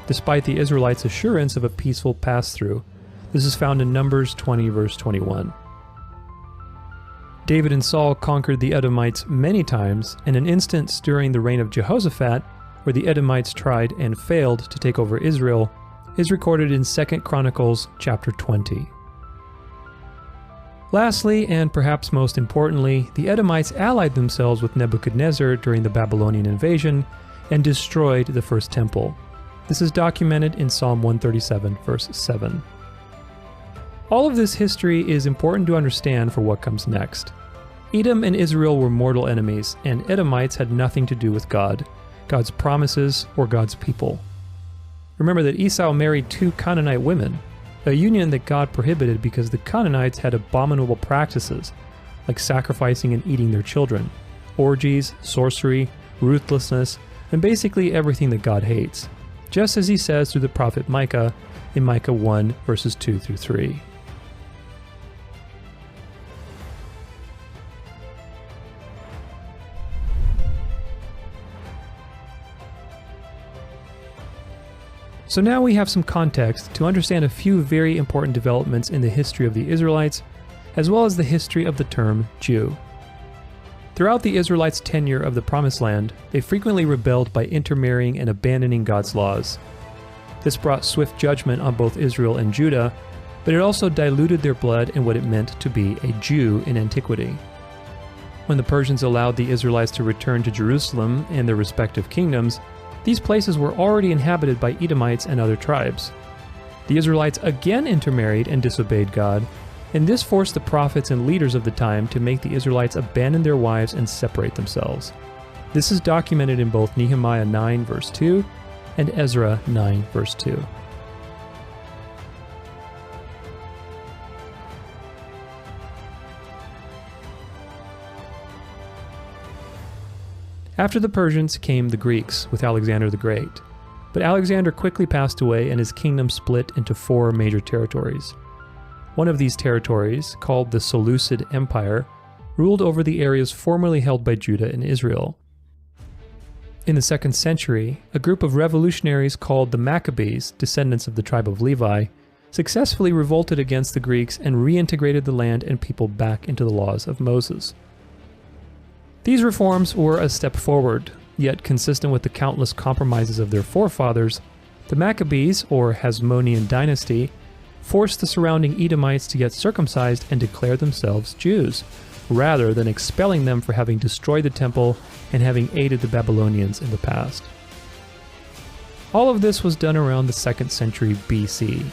despite the Israelites' assurance of a peaceful pass-through. This is found in Numbers 20 verse 21. David and Saul conquered the Edomites many times, and an instance during the reign of Jehoshaphat, where the Edomites tried and failed to take over Israel, is recorded in 2 Chronicles chapter 20. Lastly, and perhaps most importantly, the Edomites allied themselves with Nebuchadnezzar during the Babylonian invasion and destroyed the first temple. This is documented in Psalm 137 verse 7. All of this history is important to understand for what comes next. Edom and Israel were mortal enemies, and Edomites had nothing to do with God, God's promises, or God's people. Remember that Esau married 2 Canaanite women, a union that God prohibited because the Canaanites had abominable practices, like sacrificing and eating their children, orgies, sorcery, ruthlessness, and basically everything that God hates, just as he says through the prophet Micah in Micah 1 verses 2 through 3. So now we have some context to understand a few very important developments in the history of the Israelites, as well as the history of the term Jew. Throughout the Israelites' tenure of the Promised Land, they frequently rebelled by intermarrying and abandoning God's laws. This brought swift judgment on both Israel and Judah, but it also diluted their blood and what it meant to be a Jew in antiquity. When the Persians allowed the Israelites to return to Jerusalem and their respective kingdoms, these places were already inhabited by Edomites and other tribes. The Israelites again intermarried and disobeyed God, and this forced the prophets and leaders of the time to make the Israelites abandon their wives and separate themselves. This is documented in both Nehemiah 9 verse 2 and Ezra 9 verse 2. After the Persians came the Greeks with Alexander the Great, but Alexander quickly passed away and his kingdom split into 4 major territories. One of these territories, called the Seleucid Empire, ruled over the areas formerly held by Judah and Israel. In the 2nd century, a group of revolutionaries called the Maccabees, descendants of the tribe of Levi, successfully revolted against the Greeks and reintegrated the land and people back into the laws of Moses. These reforms were a step forward, yet consistent with the countless compromises of their forefathers, the Maccabees, or Hasmonean dynasty, forced the surrounding Edomites to get circumcised and declare themselves Jews, rather than expelling them for having destroyed the temple and having aided the Babylonians in the past. All of this was done around the 2nd century BC,